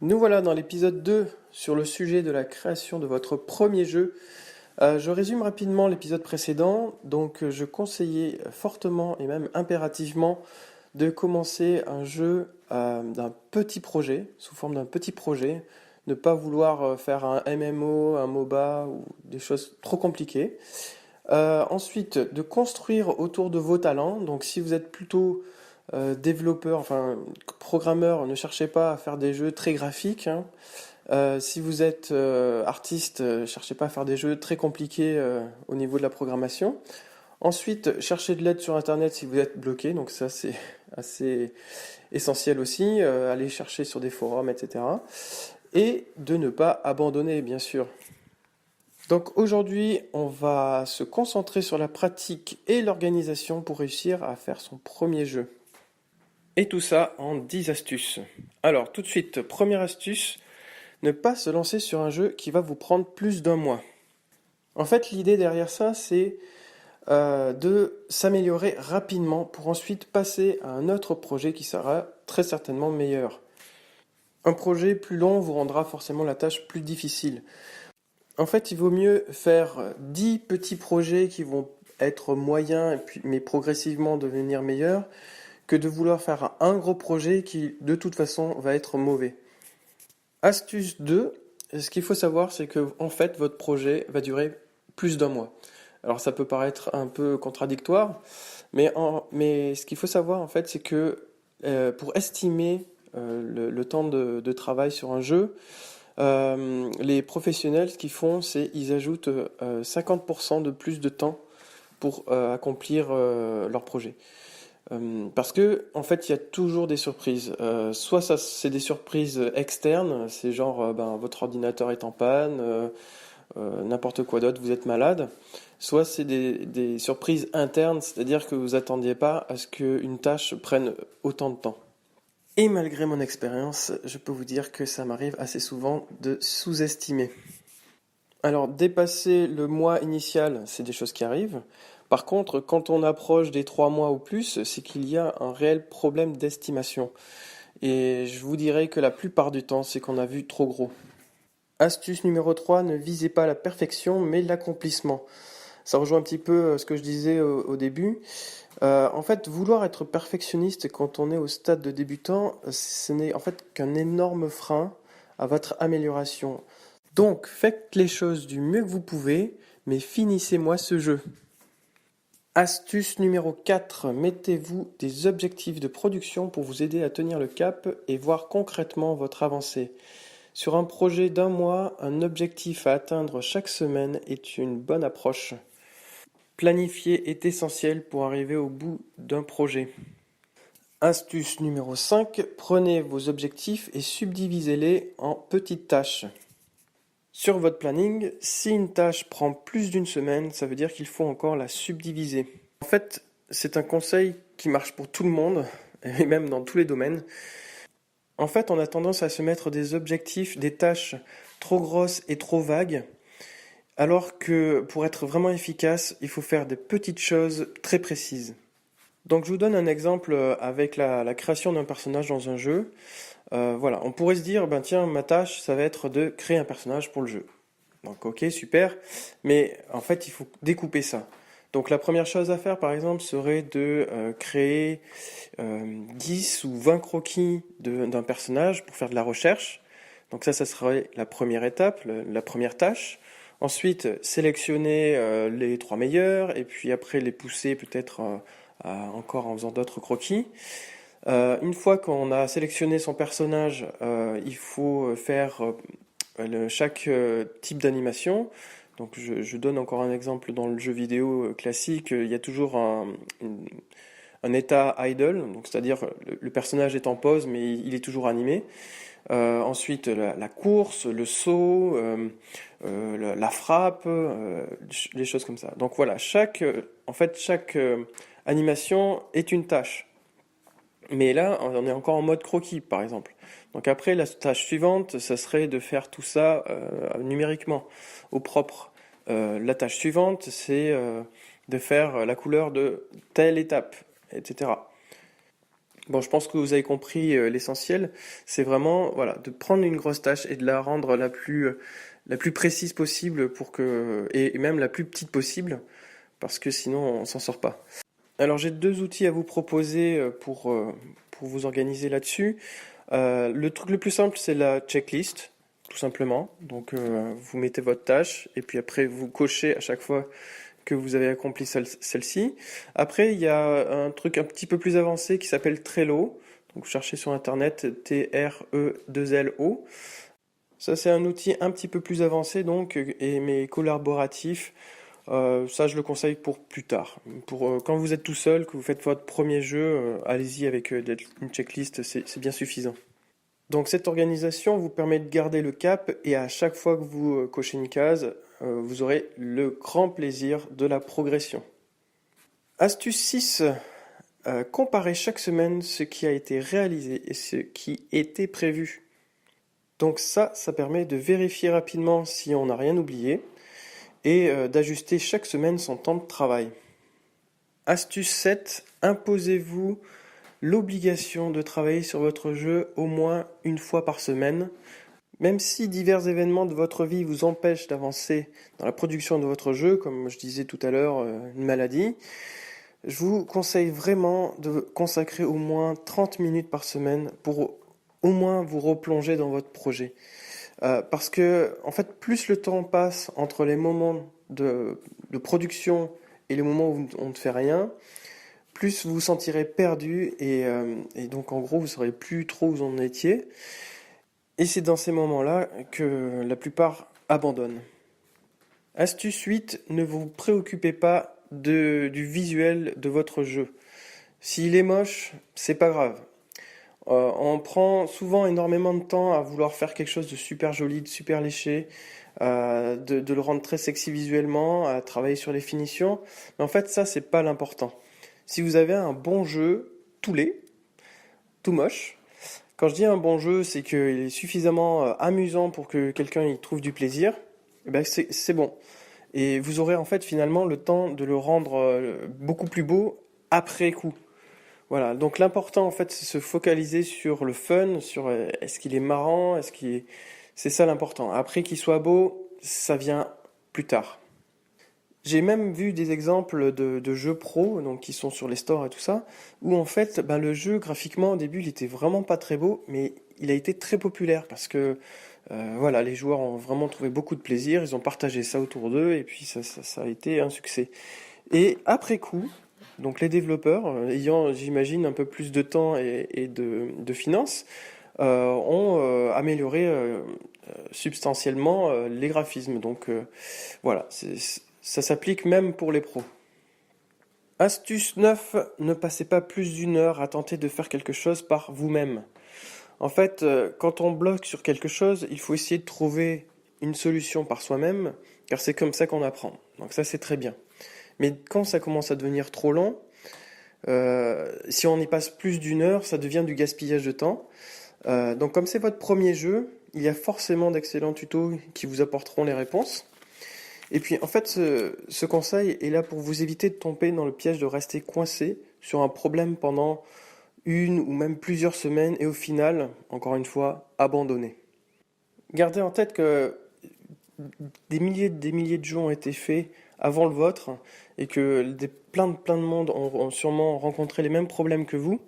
Nous voilà dans l'épisode 2 sur le sujet de la création de votre premier jeu. Je résume rapidement l'épisode précédent. Je conseillais fortement et même impérativement de commencer un jeu d'un petit projet, sous forme d'un petit projet. Ne pas vouloir faire un MMO, un MOBA ou des choses trop compliquées. Ensuite, de construire autour de vos talents. Donc si vous êtes plutôt développeur, enfin programmeur, ne cherchez pas à faire des jeux très graphiques, hein. Si vous êtes artiste, cherchez pas à faire des jeux très compliqués au niveau de la programmation. Ensuite, cherchez de l'aide sur Internet si vous êtes bloqué, donc ça c'est assez essentiel aussi. Allez chercher sur des forums, etc. Et de ne pas abandonner, bien sûr. Donc aujourd'hui, on va se concentrer sur la pratique et l'organisation pour réussir à faire son premier jeu. Et tout ça en 10 astuces. Alors tout de suite, première astuce, ne pas se lancer sur un jeu qui va vous prendre plus d'un mois. En fait, l'idée derrière ça, c'est de s'améliorer rapidement pour ensuite passer à un autre projet qui sera très certainement meilleur. Un projet plus long vous rendra forcément la tâche plus difficile. En fait, il vaut mieux faire 10 petits projets qui vont être moyens, mais progressivement devenir meilleurs, que de vouloir faire un gros projet qui, de toute façon, va être mauvais. Astuce 2, ce qu'il faut savoir, c'est que en fait, votre projet va durer plus d'un mois. Alors ça peut paraître un peu contradictoire, mais ce qu'il faut savoir, en fait, c'est que pour estimer le temps de travail sur un jeu, les professionnels, ce qu'ils font, c'est ils ajoutent 50% de plus de temps pour accomplir leur projet. Parce que en fait, il y a toujours des surprises. Soit ça, c'est des surprises externes, c'est genre votre ordinateur est en panne, n'importe quoi d'autre, vous êtes malade. Soit c'est des surprises internes, c'est-à-dire que vous attendiez pas à ce qu'une tâche prenne autant de temps. Et malgré mon expérience, je peux vous dire que ça m'arrive assez souvent de sous-estimer. Alors, dépasser le mois initial, c'est des choses qui arrivent. Par contre, quand on approche des 3 mois ou plus, c'est qu'il y a un réel problème d'estimation. Et je vous dirais que la plupart du temps, c'est qu'on a vu trop gros. Astuce numéro 3, ne visez pas la perfection, mais l'accomplissement. Ça rejoint un petit peu ce que je disais au début. En fait, vouloir être perfectionniste quand on est au stade de débutant, ce n'est en fait qu'un énorme frein à votre amélioration. Donc, faites les choses du mieux que vous pouvez, mais finissez-moi ce jeu. Astuce numéro 4, mettez-vous des objectifs de production pour vous aider à tenir le cap et voir concrètement votre avancée. Sur un projet d'un mois, un objectif à atteindre chaque semaine est une bonne approche. Planifier est essentiel pour arriver au bout d'un projet. Astuce numéro 5, prenez vos objectifs et subdivisez-les en petites tâches. Sur votre planning, si une tâche prend plus d'une semaine, ça veut dire qu'il faut encore la subdiviser. En fait, c'est un conseil qui marche pour tout le monde, et même dans tous les domaines. En fait, on a tendance à se mettre des objectifs, des tâches trop grosses et trop vagues, alors que pour être vraiment efficace, il faut faire des petites choses très précises. Donc je vous donne un exemple avec la création d'un personnage dans un jeu. Voilà, on pourrait se dire, ben tiens, ma tâche, ça va être de créer un personnage pour le jeu. Donc ok, super, mais en fait, il faut découper ça. Donc la première chose à faire, par exemple, serait de créer 10 ou 20 croquis d'un personnage pour faire de la recherche. Donc ça serait la première étape, la première tâche. Ensuite, sélectionner les 3 meilleurs, et puis après les pousser peut-être encore en faisant d'autres croquis. Une fois qu'on a sélectionné son personnage, il faut faire chaque type d'animation. Donc je donne encore un exemple dans le jeu vidéo classique, il y a toujours un état idle, donc c'est-à-dire le personnage est en pause mais il est toujours animé. Ensuite la course, le saut, la frappe, les choses comme ça. Donc voilà, chaque animation est une tâche. Mais là, on est encore en mode croquis, par exemple. Donc après, la tâche suivante, ça serait de faire tout ça numériquement, au propre. La tâche suivante, c'est de faire la couleur de telle étape, etc. Bon, je pense que vous avez compris l'essentiel. C'est vraiment, voilà, de prendre une grosse tâche et de la rendre la plus précise possible et même la plus petite possible, parce que sinon on s'en sort pas. Alors j'ai deux outils à vous proposer pour vous organiser là-dessus. Le truc le plus simple, c'est la checklist, tout simplement. Donc vous mettez votre tâche et puis après vous cochez à chaque fois que vous avez accompli celle-ci. Après, il y a un truc un petit peu plus avancé qui s'appelle Trello. Donc vous cherchez sur internet Trello. Ça, c'est un outil un petit peu plus avancé, donc, mais collaboratif. Ça, je le conseille pour plus tard. Pour quand vous êtes tout seul, que vous faites votre premier jeu, allez-y avec une checklist, c'est bien suffisant. Donc cette organisation vous permet de garder le cap et à chaque fois que vous cochez une case, vous aurez le grand plaisir de la progression. Astuce 6. Comparez chaque semaine ce qui a été réalisé et ce qui était prévu. Donc ça permet de vérifier rapidement si on n'a rien oublié et d'ajuster chaque semaine son temps de travail. Astuce 7. Imposez-vous l'obligation de travailler sur votre jeu au moins une fois par semaine. Même si divers événements de votre vie vous empêchent d'avancer dans la production de votre jeu, comme je disais tout à l'heure, une maladie, je vous conseille vraiment de consacrer au moins 30 minutes par semaine pour au moins vous replonger dans votre projet. Parce que, en fait, plus le temps passe entre les moments de production et les moments où on ne fait rien, plus vous vous sentirez perdu et donc en gros vous ne saurez plus trop où vous en étiez. Et c'est dans ces moments-là que la plupart abandonnent. Astuce 8, ne vous préoccupez pas du visuel de votre jeu. S'il est moche, c'est pas grave. On prend souvent énormément de temps à vouloir faire quelque chose de super joli, de super léché, de le rendre très sexy visuellement, à travailler sur les finitions. Mais en fait, ça, c'est pas l'important. Si vous avez un bon jeu, tout laid, tout moche. Quand je dis un bon jeu, c'est qu'il est suffisamment amusant pour que quelqu'un y trouve du plaisir. Eh ben c'est bon. Et vous aurez en fait finalement le temps de le rendre beaucoup plus beau après coup. Voilà. Donc l'important en fait, c'est se focaliser sur le fun, sur est-ce qu'il est marrant, c'est ça l'important. Après qu'il soit beau, ça vient plus tard. J'ai même vu des exemples de jeux pro, donc qui sont sur les stores et tout ça, où en fait, ben, le jeu graphiquement au début, il était vraiment pas très beau, mais il a été très populaire parce que voilà, les joueurs ont vraiment trouvé beaucoup de plaisir, ils ont partagé ça autour d'eux et puis ça a été un succès. Et après coup, donc les développeurs, ayant, j'imagine, un peu plus de temps et de finances, ont amélioré substantiellement les graphismes. Donc voilà, ça s'applique même pour les pros. Astuce 9, ne passez pas plus d'une heure à tenter de faire quelque chose par vous-même. En fait, quand on bloque sur quelque chose, il faut essayer de trouver une solution par soi-même, car c'est comme ça qu'on apprend. Donc ça, c'est très bien. Mais quand ça commence à devenir trop long, si on y passe plus d'une heure, ça devient du gaspillage de temps. Donc comme c'est votre premier jeu, il y a forcément d'excellents tutos qui vous apporteront les réponses. Et puis en fait, ce conseil est là pour vous éviter de tomber dans le piège de rester coincé sur un problème pendant une ou même plusieurs semaines et au final, encore une fois, abandonner. Gardez en tête que des milliers de jeux ont été faits avant le vôtre et que plein de monde ont sûrement rencontré les mêmes problèmes que vous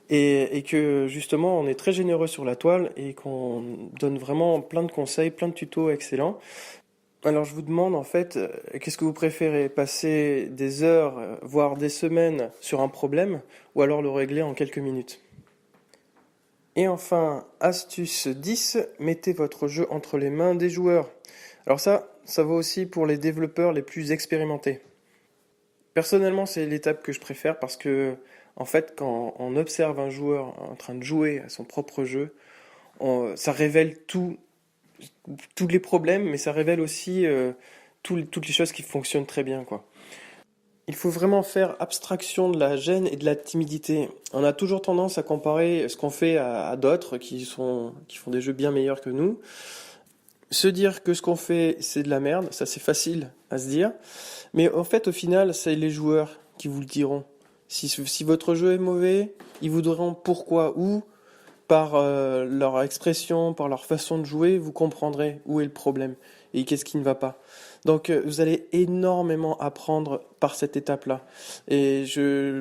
et que justement on est très généreux sur la toile et qu'on donne vraiment plein de conseils, plein de tutos excellents. Alors je vous demande en fait, qu'est-ce que vous préférez? Passer des heures, voire des semaines sur un problème, ou alors le régler en quelques minutes? Et enfin, astuce 10, mettez votre jeu entre les mains des joueurs. Alors ça vaut aussi pour les développeurs les plus expérimentés. Personnellement, c'est l'étape que je préfère parce que, en fait, quand on observe un joueur en train de jouer à son propre jeu, ça révèle tous les problèmes, mais ça révèle aussi toutes les choses qui fonctionnent très bien, quoi. Il faut vraiment faire abstraction de la gêne et de la timidité. On a toujours tendance à comparer ce qu'on fait à d'autres qui font des jeux bien meilleurs que nous. Se dire que ce qu'on fait, c'est de la merde, ça c'est facile à se dire. Mais en fait, au final, c'est les joueurs qui vous le diront. Si votre jeu est mauvais, ils vous diront pourquoi ou par leur expression, par leur façon de jouer, vous comprendrez où est le problème et qu'est-ce qui ne va pas. Donc vous allez énormément apprendre par cette étape-là. Et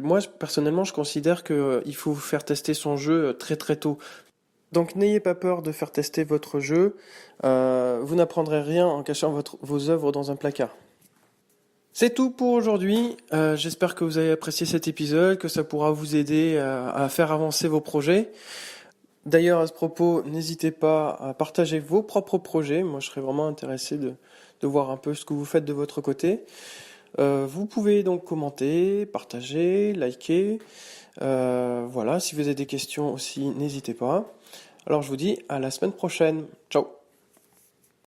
moi personnellement, je considère que il faut vous faire tester son jeu très très tôt. Donc n'ayez pas peur de faire tester votre jeu. Vous n'apprendrez rien en cachant vos œuvres dans un placard. C'est tout pour aujourd'hui. J'espère que vous avez apprécié cet épisode, que ça pourra vous aider à faire avancer vos projets. D'ailleurs, à ce propos, n'hésitez pas à partager vos propres projets. Moi, je serais vraiment intéressé de voir un peu ce que vous faites de votre côté. Vous pouvez donc commenter, partager, liker. Voilà, si vous avez des questions aussi, n'hésitez pas. Alors, je vous dis à la semaine prochaine. Ciao!